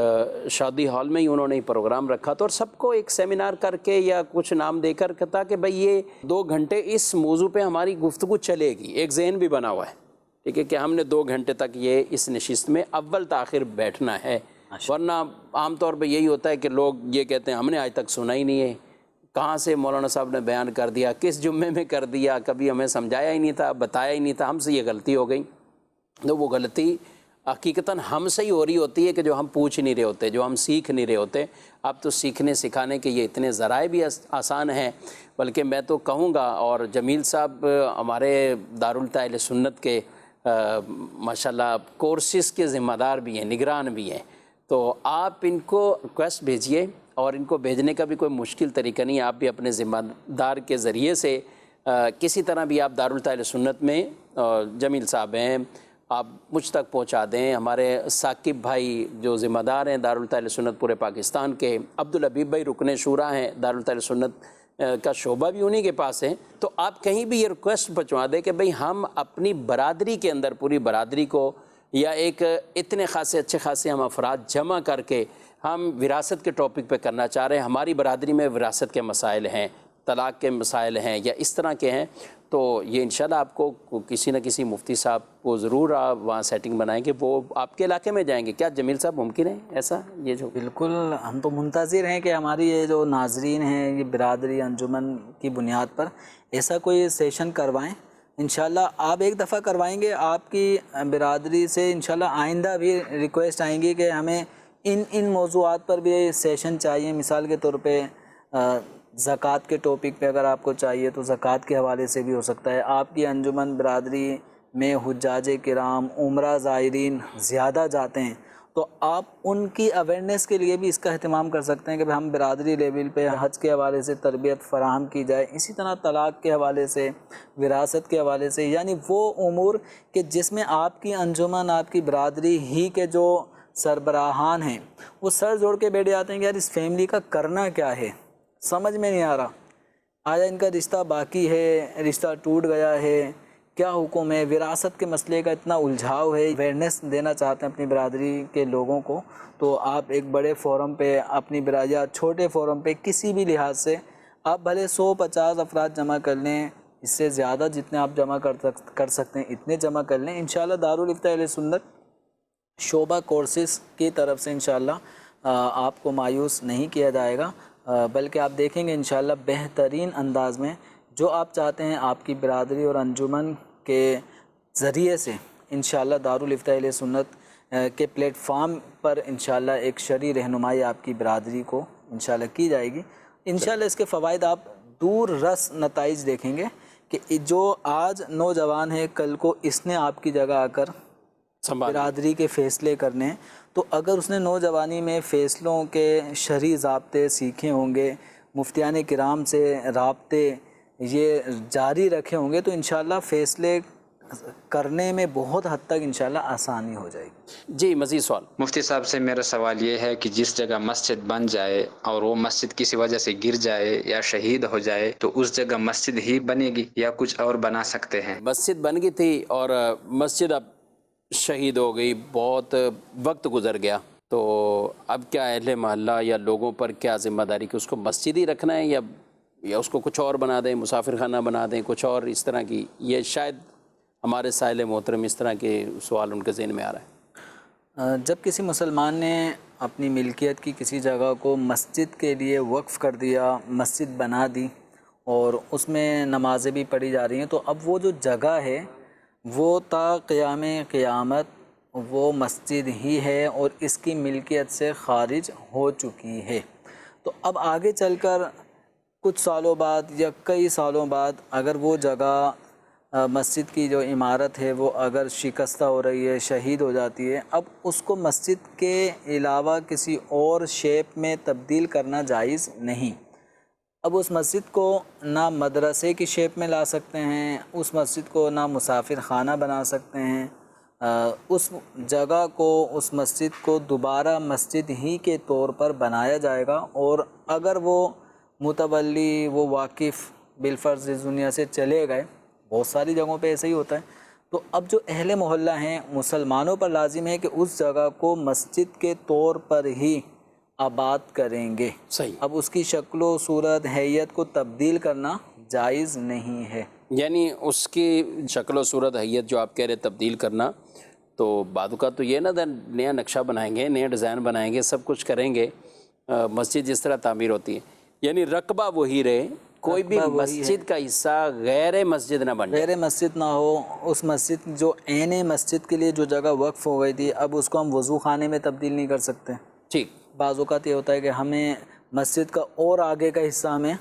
شادی ہال میں ہی انہوں نے پروگرام رکھا تھا اور سب کو ایک سیمینار کر کے یا کچھ نام دے کر کہتا کہ بھئی یہ 2 گھنٹے اس موضوع پہ ہماری گفتگو چلے گی، ایک ذہن بھی بنا ہوا ہے ٹھیک ہے کہ ہم نے 2 گھنٹے تک یہ اس نشست میں اول تاخیر بیٹھنا ہے، ورنہ عام طور پہ یہی ہوتا ہے کہ لوگ یہ کہتے ہیں ہم نے آج تک سنا ہی نہیں ہے، کہاں سے مولانا صاحب نے بیان کر دیا، کس جمعے میں کر دیا، کبھی ہمیں سمجھایا ہی نہیں تھا، بتایا ہی نہیں تھا، ہم سے یہ غلطی ہو گئی۔ تو وہ غلطی حقیقتاً ہم سے ہی ہو رہی ہوتی ہے کہ جو ہم پوچھ نہیں رہے ہوتے، جو ہم سیکھ نہیں رہے ہوتے۔ اب تو سیکھنے سکھانے کے یہ اتنے ذرائع بھی آسان ہیں، بلکہ میں تو کہوں گا، اور جمیل صاحب ہمارے دارالفتہ اہل سنت کے ماشاءاللہ کورسز کے ذمہ دار بھی ہیں، نگران بھی ہیں، تو آپ ان کو ریکویسٹ بھیجیے، اور ان کو بھیجنے کا بھی کوئی مشکل طریقہ نہیں ہے، آپ بھی اپنے ذمہ دار کے ذریعے سے کسی طرح بھی آپ دارالفتہ اہل سنت میں جمیل صاحب ہیں آپ مجھ تک پہنچا دیں۔ ہمارے ثاقب بھائی جو ذمہ دار ہیں دارالفتہ اہل سنت پورے پاکستان کے، عبدالحبیب بھائی رکن شورا ہیں دارالفتہ اہل سنت کا شعبہ بھی انہی کے پاس ہے، تو آپ کہیں بھی یہ ریکویسٹ پہنچوا دیں کہ بھئی ہم اپنی برادری کے اندر پوری برادری کو، یا ایک اتنے خاصے اچھے خاصے ہم افراد جمع کر کے ہم وراثت کے ٹاپک پہ کرنا چاہ رہے ہیں، ہماری برادری میں وراثت کے مسائل ہیں، طلاق کے مسائل ہیں یا اس طرح کے ہیں، تو یہ انشاءاللہ آپ کو کسی نہ کسی مفتی صاحب کو ضرور آپ وہاں سیٹنگ بنائیں گے، وہ آپ کے علاقے میں جائیں گے۔ کیا جمیل صاحب ممکن ہے ایسا؟ یہ جو بالکل، ہم تو منتظر ہیں کہ ہماری یہ جو ناظرین ہیں یہ برادری انجمن کی بنیاد پر ایسا کوئی سیشن کروائیں، انشاءاللہ آپ ایک دفعہ کروائیں گے، آپ کی برادری سے انشاءاللہ آئندہ بھی ریکویسٹ آئیں گی کہ ہمیں ان موضوعات پر بھی سیشن چاہیے۔ مثال کے طور پہ زکوٰۃ کے ٹاپک پہ اگر آپ کو چاہیے تو زکوٰۃ کے حوالے سے بھی ہو سکتا ہے۔ آپ کی انجمن برادری میں حجاج کرام، عمرہ زائرین زیادہ جاتے ہیں، تو آپ ان کی اویئرنیس کے لیے بھی اس کا اہتمام کر سکتے ہیں کہ ہم برادری لیول پہ حج کے حوالے سے تربیت فراہم کی جائے، اسی طرح طلاق کے حوالے سے، وراثت کے حوالے سے، یعنی وہ امور کہ جس میں آپ کی انجمن، آپ کی برادری ہی کے جو سربراہان ہیں وہ سر جوڑ کے بیٹھ جاتے ہیں کہ یار اس فیملی کا کرنا کیا ہے، سمجھ میں نہیں آ رہا، آیا ان کا رشتہ باقی ہے، رشتہ ٹوٹ گیا ہے، کیا حکم ہے، وراثت کے مسئلے کا اتنا الجھاؤ ہے، اویئرنیس دینا چاہتے ہیں اپنی برادری کے لوگوں کو، تو آپ ایک بڑے فورم پہ اپنی برادری یا چھوٹے فورم پہ کسی بھی لحاظ سے آپ بھلے 150 افراد جمع کر لیں، اس سے زیادہ جتنے آپ جمع کر سکتے ہیں اتنے جمع کر لیں، انشاءاللہ دارالفتہ اہل سنت شعبہ کورسز کی طرف سے انشاءاللہ آپ کو مایوس نہیں کیا جائے گا، بلکہ آپ دیکھیں گے انشاءاللہ بہترین انداز میں جو آپ چاہتے ہیں آپ کی برادری اور انجمن کے ذریعے سے انشاءاللہ دارالفتہ اہل سنت کے پلیٹ فارم پر انشاءاللہ ایک شرعی رہنمائی آپ کی برادری کو انشاءاللہ کی جائے گی۔ انشاءاللہ اس کے فوائد آپ دور رس نتائج دیکھیں گے کہ جو آج نوجوان ہے کل کو اس نے آپ کی جگہ آ کر برادری کے فیصلے کرنے، تو اگر اس نے نوجوانی میں فیصلوں کے شرعی ضابطے سیکھے ہوں گے، مفتیان کرام سے رابطے یہ جاری رکھے ہوں گے، تو انشاءاللہ فیصلے کرنے میں بہت حد تک انشاءاللہ آسانی ہو جائے گی۔ جی مزید سوال؟ مفتی صاحب سے میرا سوال یہ ہے کہ جس جگہ مسجد بن جائے اور وہ مسجد کسی وجہ سے گر جائے یا شہید ہو جائے تو اس جگہ مسجد ہی بنے گی یا کچھ اور بنا سکتے ہیں؟ مسجد بن گئی تھی اور مسجد اب شہید ہو گئی، بہت وقت گزر گیا، تو اب کیا اہل محلہ یا لوگوں پر کیا ذمہ داری کہ اس کو مسجد ہی رکھنا ہے یا اس کو کچھ اور بنا دیں، مسافر خانہ بنا دیں، کچھ اور اس طرح کی؟ یہ شاید ہمارے سائل محترم اس طرح کے سوال ان کے ذہن میں آ رہا ہے۔ جب کسی مسلمان نے اپنی ملکیت کی کسی جگہ کو مسجد کے لیے وقف کر دیا، مسجد بنا دی اور اس میں نمازیں بھی پڑھی جا رہی ہیں، تو اب وہ جو جگہ ہے وہ تا قیام قیامت وہ مسجد ہی ہے اور اس کی ملکیت سے خارج ہو چکی ہے۔ تو اب آگے چل کر کچھ سالوں بعد یا کئی سالوں بعد اگر وہ جگہ مسجد کی جو عمارت ہے وہ اگر شکستہ ہو رہی ہے، شہید ہو جاتی ہے، اب اس کو مسجد کے علاوہ کسی اور شیپ میں تبدیل کرنا جائز نہیں۔ اب اس مسجد کو نہ مدرسے کی شیپ میں لا سکتے ہیں، اس مسجد کو نہ مسافر خانہ بنا سکتے ہیں، اس جگہ کو، اس مسجد کو دوبارہ مسجد ہی کے طور پر بنایا جائے گا، اور اگر وہ متولی، وہ واقف بالفرض اس دنیا سے چلے گئے، بہت ساری جگہوں پہ ایسا ہی ہوتا ہے، تو اب جو اہل محلہ ہیں مسلمانوں پر لازم ہے کہ اس جگہ کو مسجد کے طور پر ہی آباد کریں گے۔ صحیح۔ اب اس کی شکل و صورت، حیت کو تبدیل کرنا جائز نہیں ہے۔ یعنی اس کی شکل و صورت، حیت جو آپ کہہ رہے تبدیل کرنا، تو بعد کا تو یہ نہ نیا نقشہ بنائیں گے، نیا ڈیزائن بنائیں گے، سب کچھ کریں گے، مسجد جس طرح تعمیر ہوتی ہے، یعنی رقبہ وہی رہے، کوئی بھی مسجد کا حصہ غیر مسجد نہ بن جائے، غیر مسجد نہ ہو۔ اس مسجد جو عین مسجد کے لیے جو جگہ وقف ہو گئی تھی، اب اس کو ہم وضو خانے میں تبدیل نہیں کر سکتے۔ ٹھیک۔ بعض اوقات یہ ہوتا ہے کہ ہمیں مسجد کا اور آگے کا حصہ ہمیں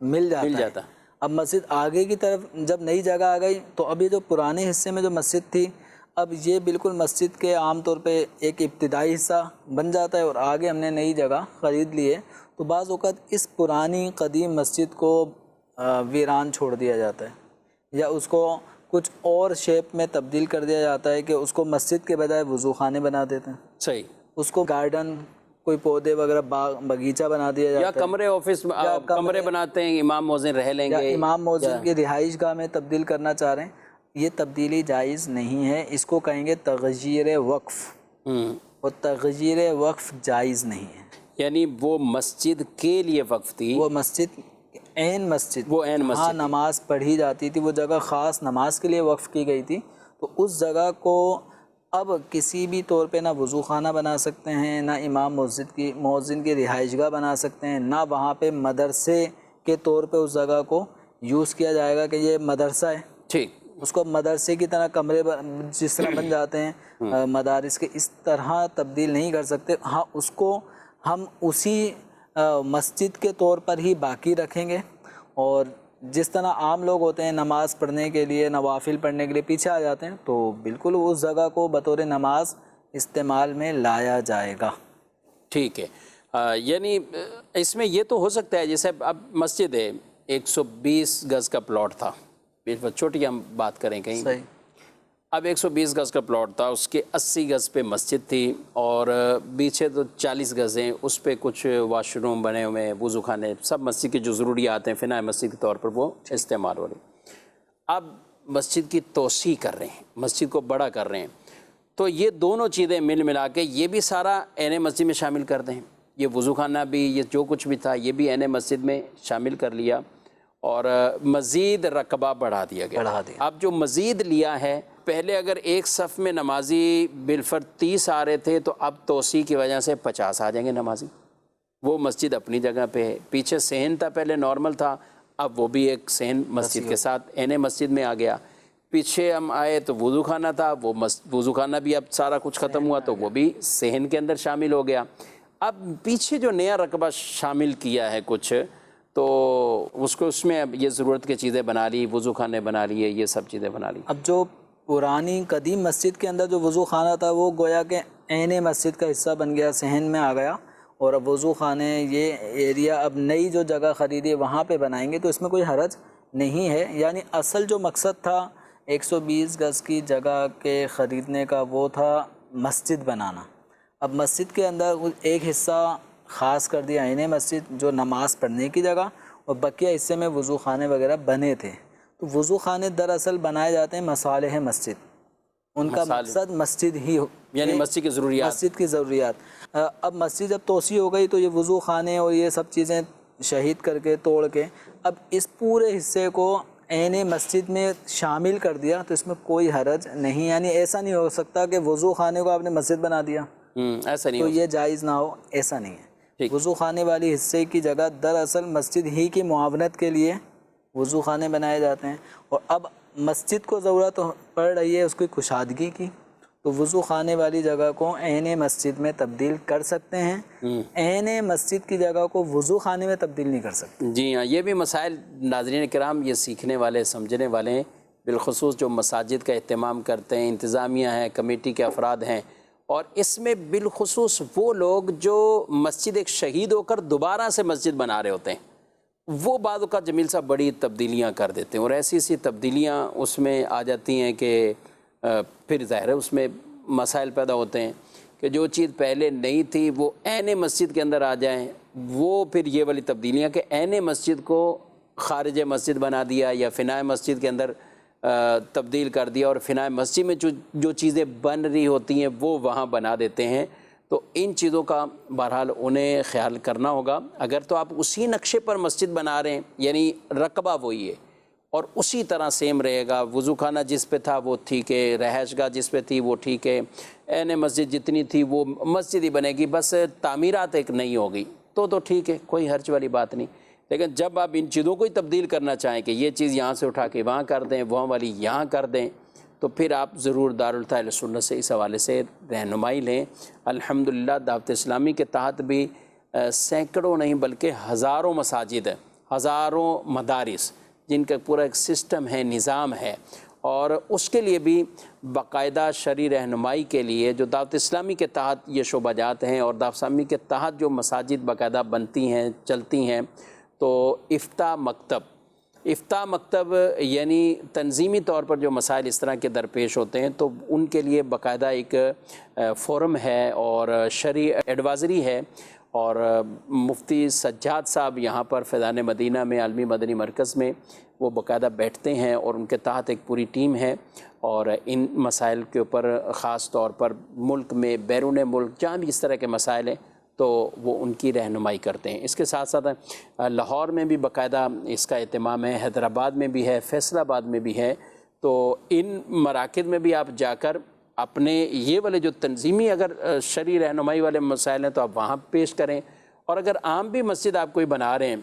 مل جاتا ہے۔ اب مسجد آگے کی طرف جب نئی جگہ آ گئی تو اب یہ جو پرانے حصے میں جو مسجد تھی، اب یہ بالکل مسجد کے عام طور پہ ایک ابتدائی حصہ بن جاتا ہے، اور آگے ہم نے نئی جگہ خرید لی ہے، تو بعض اوقات اس پرانی قدیم مسجد کو ویران چھوڑ دیا جاتا ہے، یا اس کو کچھ اور شیپ میں تبدیل کر دیا جاتا ہے کہ اس کو مسجد کے بجائے وضو خانے بنا دیتے ہیں۔ صحیح۔ اس کو گارڈن، کوئی پودے وغیرہ، باغ بغیچہ بنا دیا جاتا ہے، یا کمرے، آفس، کمرے بناتے ہیں، امام مؤذن رہ لیں یا گے، امام مؤذن کی رہائش گاہ میں تبدیل کرنا چاہ رہے ہیں۔ یہ تبدیلی جائز نہیں ہے، اس کو کہیں گے تغییر وقف، اور تغییر وقف جائز نہیں ہے۔ یعنی وہ مسجد کے لیے وقف تھی، وہ مسجد عین مسجد، وہ عین مسجد، ہاں نماز پڑھی جاتی تھی، وہ جگہ خاص نماز کے لیے وقف کی گئی تھی، تو اس جگہ کو اب کسی بھی طور پہ نہ وضو خانہ بنا سکتے ہیں، نہ امام مؤذن کی رہائش گاہ بنا سکتے ہیں، نہ وہاں پہ مدرسے کے طور پہ اس جگہ کو یوز کیا جائے گا کہ یہ مدرسہ ہے۔ ٹھیک۔ اس کو مدرسے کی طرح کمرے جس طرح بن جاتے ہیں مدارس کے، اس طرح تبدیل نہیں کر سکتے۔ ہاں اس کو ہم اسی مسجد کے طور پر ہی باقی رکھیں گے، اور جس طرح عام لوگ ہوتے ہیں نماز پڑھنے کے لیے، نوافل پڑھنے کے لیے پیچھے آ جاتے ہیں، تو بالکل اس جگہ کو بطور نماز استعمال میں لایا جائے گا۔ ٹھیک ہے۔ یعنی اس میں یہ تو ہو سکتا ہے، جیسے اب مسجد ہے، 120 گز کا پلاٹ تھا، چھوٹی ہم بات کریں کہیں، صحیح۔ اب 120 گز کا پلاٹ تھا، اس کے 80 گز پہ مسجد تھی، اور پیچھے تو 40 گز ہیں، اس پہ کچھ واش روم بنے ہوئے ہیں، وضو خانے، سب مسجد کی جو ضروریات ہیں فنائے مسجد کے طور پر وہ استعمال ہو رہی۔ اب مسجد کی توسیع کر رہے ہیں، مسجد کو بڑا کر رہے ہیں، تو یہ دونوں چیزیں ملا کے یہ بھی سارا عین مسجد میں شامل کر دیں، یہ وضو خانہ بھی، یہ جو کچھ بھی تھا یہ بھی عین مسجد میں شامل کر لیا، اور مزید رقبہ بڑھا دیا گیا۔ اب جو مزید لیا ہے، پہلے اگر ایک صف میں نمازی بالفرض 30 آ رہے تھے، تو اب توسیع کی وجہ سے 50 آ جائیں گے نمازی۔ وہ مسجد اپنی جگہ پہ ہے، پیچھے صحن تھا، پہلے نارمل تھا، اب وہ بھی ایک صحن مسجد کے ساتھ عین مسجد میں آ گیا۔ پیچھے ہم آئے تو وضو خانہ تھا، وہ وضو خانہ بھی اب سارا کچھ ختم ہوا تو وہ بھی صحن کے اندر شامل ہو گیا۔ اب پیچھے جو نیا رقبہ شامل کیا ہے کچھ، تو اس میں اب یہ ضرورت کی چیزیں بنا لی، وضو خانے بنا لیے، یہ سب چیزیں بنا لی۔ اب جو پرانی قدیم مسجد کے اندر جو وضو خانہ تھا وہ گویا کہ عین مسجد کا حصہ بن گیا، صحن میں آ گیا، اور اب وضو خانے یہ ایریا اب نئی جو جگہ خریدی ہے وہاں پہ بنائیں گے، تو اس میں کوئی حرج نہیں ہے۔ یعنی اصل جو مقصد تھا 120 گز کی جگہ کے خریدنے کا وہ تھا مسجد بنانا۔ اب مسجد کے اندر ایک حصہ خاص کر دیا عین مسجد جو نماز پڑھنے کی جگہ، اور بقیہ حصے میں وضو خانے وغیرہ بنے تھے۔ تو وضو خانے دراصل بنائے جاتے ہیں مصالح مسجد، ان کا مقصد مسجد ہی یعنی مسجد کی ضروریات، مسجد کی ضروریات۔ اب مسجد جب توسیع ہو گئی تو یہ وضو خانے اور یہ سب چیزیں شہید کر کے توڑ کے اب اس پورے حصے کو عین مسجد میں شامل کر دیا، تو اس میں کوئی حرج نہیں۔ یعنی ایسا نہیں ہو سکتا کہ وضو خانے کو آپ نے مسجد بنا دیا ایسا نہیں تو یہ جائز نہ ہو، ایسا نہیں ہے۔ ٹھیک۔ وضو خانے والی حصے کی جگہ دراصل مسجد ہی کی معاونت کے لیے وضو خانے بنائے جاتے ہیں، اور اب مسجد کو ضرورت پڑ رہی ہے اس کی کشادگی کی، تو وضو خانے والی جگہ کو عین مسجد میں تبدیل کر سکتے ہیں، عین مسجد کی جگہ کو وضو خانے میں تبدیل نہیں کر سکتے۔ جی ہاں، یہ بھی مسائل ناظرین کرام یہ سیکھنے والے سمجھنے والے ہیں، بالخصوص جو مساجد کا اہتمام کرتے ہیں، انتظامیہ ہیں، کمیٹی کے افراد ہیں، اور اس میں بالخصوص وہ لوگ جو مسجد ایک شہید ہو کر دوبارہ سے مسجد بنا رہے ہوتے ہیں، وہ بعض اوقات جمیل صاحب بڑی تبدیلیاں کر دیتے ہیں، اور ایسی تبدیلیاں اس میں آ جاتی ہیں کہ پھر ظاہر ہے اس میں مسائل پیدا ہوتے ہیں کہ جو چیز پہلے نہیں تھی وہ عین مسجد کے اندر آ جائیں، وہ پھر یہ والی تبدیلیاں کہ عین مسجد کو خارج مسجد بنا دیا یا فنائے مسجد کے اندر تبدیل کر دیا، اور فنائے مسجد میں جو چیزیں بن رہی ہوتی ہیں وہ وہاں بنا دیتے ہیں۔ تو ان چیزوں کا بہرحال انہیں خیال کرنا ہوگا۔ اگر تو آپ اسی نقشے پر مسجد بنا رہے ہیں، یعنی رقبہ وہی ہے اور اسی طرح سیم رہے گا، وضو خانہ جس پہ تھا وہ ٹھیک ہے، رہائش گاہ جس پہ تھی وہ ٹھیک ہے، عین مسجد جتنی تھی وہ مسجد ہی بنے گی، بس تعمیرات ایک نہیں ہوگی تو ٹھیک ہے، کوئی حرج والی بات نہیں۔ لیکن جب آپ ان چیزوں کو ہی تبدیل کرنا چاہیں کہ یہ چیز یہاں سے اٹھا کے وہاں کر دیں، وہاں والی یہاں کر دیں، تو پھر آپ ضرور دارالفتہ اہل سنت سے اس حوالے سے رہنمائی لیں۔ الحمدللہ دعوت اسلامی کے تحت بھی سینکڑوں نہیں بلکہ ہزاروں مساجد ہیں، ہزاروں مدارس جن کا پورا ایک سسٹم ہے، نظام ہے، اور اس کے لیے بھی باقاعدہ شرعی رہنمائی کے لیے جو دعوت اسلامی کے تحت یہ شعبہ جات ہیں، اور دعوت اسلامی کے تحت جو مساجد باقاعدہ بنتی ہیں، چلتی ہیں، تو افتاء مکتب یعنی تنظیمی طور پر جو مسائل اس طرح کے درپیش ہوتے ہیں تو ان کے لیے باقاعدہ ایک فورم ہے اور شرعی ایڈوائزری ہے، اور مفتی سجاد صاحب یہاں پر فیضان مدینہ میں عالمی مدنی مرکز میں وہ باقاعدہ بیٹھتے ہیں، اور ان کے تحت ایک پوری ٹیم ہے، اور ان مسائل کے اوپر خاص طور پر ملک میں بیرون ملک جہاں بھی اس طرح کے مسائل ہیں تو وہ ان کی رہنمائی کرتے ہیں۔ اس کے ساتھ ساتھ لاہور میں بھی باقاعدہ اس کا اہتمام ہے، حیدرآباد میں بھی ہے، فیصل آباد میں بھی ہے، تو ان مراکز میں بھی آپ جا کر اپنے یہ والے جو تنظیمی اگر شرعی رہنمائی والے مسائل ہیں تو آپ وہاں پیش کریں، اور اگر عام بھی مسجد آپ کوئی بنا رہے ہیں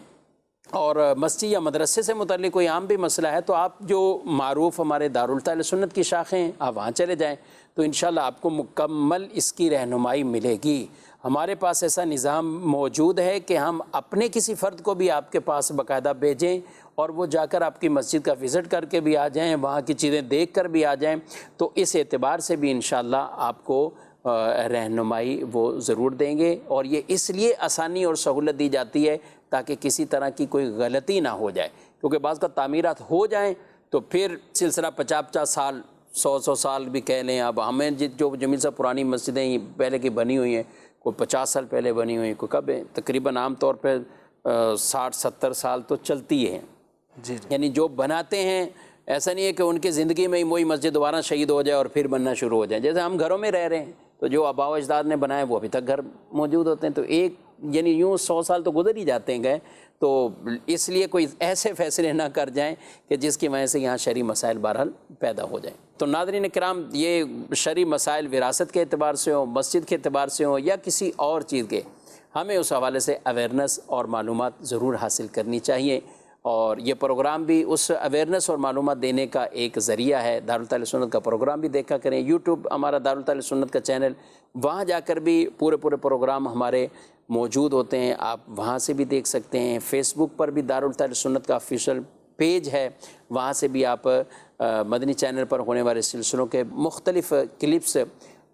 اور مسجد یا مدرسے سے متعلق کوئی عام بھی مسئلہ ہے تو آپ جو معروف ہمارے دارالفتہ اہل سنت کی شاخیں ہیں آپ وہاں چلے جائیں، تو انشاءاللہ آپ کو مکمل اس کی رہنمائی ملے گی۔ ہمارے پاس ایسا نظام موجود ہے کہ ہم اپنے کسی فرد کو بھی آپ کے پاس باقاعدہ بھیجیں، اور وہ جا کر آپ کی مسجد کا وزٹ کر کے بھی آ جائیں، وہاں کی چیزیں دیکھ کر بھی آ جائیں، تو اس اعتبار سے بھی انشاءاللہ آپ کو رہنمائی وہ ضرور دیں گے، اور یہ اس لیے آسانی اور سہولت دی جاتی ہے تاکہ کسی طرح کی کوئی غلطی نہ ہو جائے، کیونکہ بعض کا تعمیرات ہو جائیں تو پھر سلسلہ 50 سال 100 سال بھی کہہ لیں۔ اب ہمیں جو جمیل صاحب پرانی مسجدیں پہلے کی بنی ہوئی ہیں، کوئی 50 سال پہلے بنی ہوئی، کوئی کب ہے، تقریباً عام طور پہ 60-70 سال تو چلتی ہے۔ جی یعنی جو بناتے ہیں ایسا نہیں ہے کہ ان کی زندگی میں ہی وہی مسجد دوبارہ شہید ہو جائے اور پھر بننا شروع ہو جائے، جیسے ہم گھروں میں رہ رہے ہیں تو جو آباء و اجداد نے بنائے وہ ابھی تک گھر موجود ہوتے ہیں، تو ایک یعنی یوں 100 سال تو گزر ہی جاتے ہیں گئے، تو اس لیے کوئی ایسے فیصلے نہ کر جائیں کہ جس کی وجہ سے یہاں شرعی مسائل بہرحال پیدا ہو جائیں۔ تو ناظرین کرام، یہ شرعی مسائل وراثت کے اعتبار سے ہوں، مسجد کے اعتبار سے ہوں یا کسی اور چیز کے، ہمیں اس حوالے سے اویئرنیس اور معلومات ضرور حاصل کرنی چاہیے، اور یہ پروگرام بھی اس اویئرنیس اور معلومات دینے کا ایک ذریعہ ہے۔ دارالفتہ اہل سنت کا پروگرام بھی دیکھا کریں، یوٹیوب ہمارا دارالفتہ اہل سنت کا چینل، وہاں جا کر بھی پورے پروگرام ہمارے موجود ہوتے ہیں، آپ وہاں سے بھی دیکھ سکتے ہیں۔ فیس بک پر بھی دارالتحریر سنت کا آفیشیل پیج ہے، وہاں سے بھی آپ مدنی چینل پر ہونے والے سلسلوں کے مختلف کلپس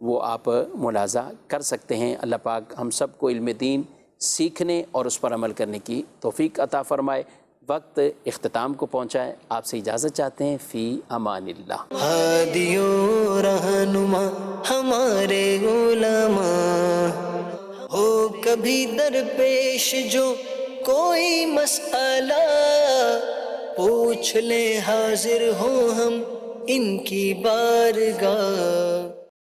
وہ آپ ملاحظہ کر سکتے ہیں۔ اللہ پاک ہم سب کو علم دین سیکھنے اور اس پر عمل کرنے کی توفیق عطا فرمائے۔ وقت اختتام کو پہنچا ہے، آپ سے اجازت چاہتے ہیں، فی امان اللہ۔ ہادیوں رہنما ہمارے علماء، ہو کبھی درپیش جو کوئی مسئلہ، پوچھ لیں حاضر ہوں ہم ان کی بارگاہ۔